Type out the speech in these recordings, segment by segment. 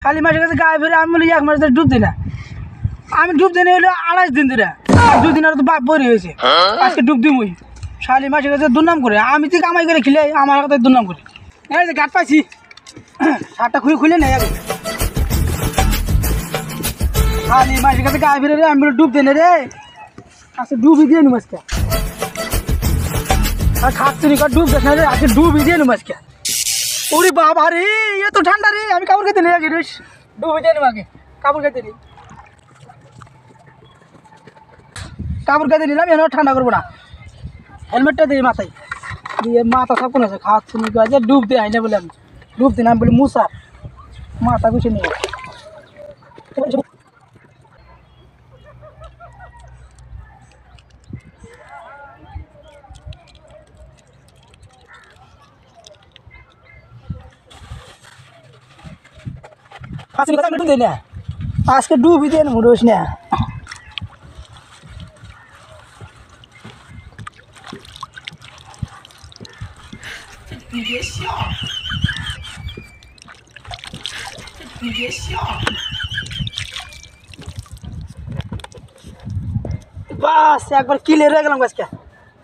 শালি মাসের কাছে গায়ে ফেরে আমি বলি 1 মাস ধরে ডুব দিই না। আমি ডুব দিনে হলো 28 দিন ধরে, 2 দিন আর তো বাপ বরি হয়েছে। আজকে ডুব দিমই শালি মাসের কাছে দুর্নাম করে। আমি তো কামাই করে খিলে আমার কাছে দুর্নাম করে। এই যে গাঁট পাইছি, শার্টটা খুলে নেই আগে। শালি মাসের কাছে গায়ে ফেরে আমি বলে ডুব দিনে রে, আজকে ডুবই দিয়ে নি মাছকে। আর খাচ্ছি নি ডুব দেখ না রে, আজকে ডুবই দিয়ে নি মাছকে। ওরে বাবা রে, এ তো ঠান্ডা রে, আমি কাপড় খেতে নেই আগে রে, ডুবে দিয়ে নি আগে কাপড় খেতে নেই। কাপড় খেতে নিলাম, এনে ঠান্ডা করবো না। হেলমেটটা দিই মাথায় দিয়ে, মাথা সব কোন আছে খাওয়াচ্ছি নি আছে, ডুব দিয়ে আইনে বলে আমি ডুব দিন, আমি বলি মুসা মাথা গুছিয়ে নিয়ে আজকে ডুবি দিয়ে মুড়োস না। বাস একবার ক্লিয়ার হয়ে গেলাম আজকে।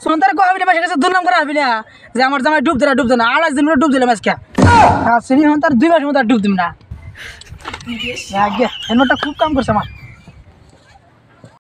সন্তান কো হাবিলে মাসের কাছে দুর্নাম করা হাবি না যে আমার জামাই ডুব দিলা ডুব না। 28 দিন ডুব দিলাম আজকে। আর সিনি হন তার 2 মাস মতো ডুব দিম না। আগে হেলমেটটা খুব কাম করছে আমার।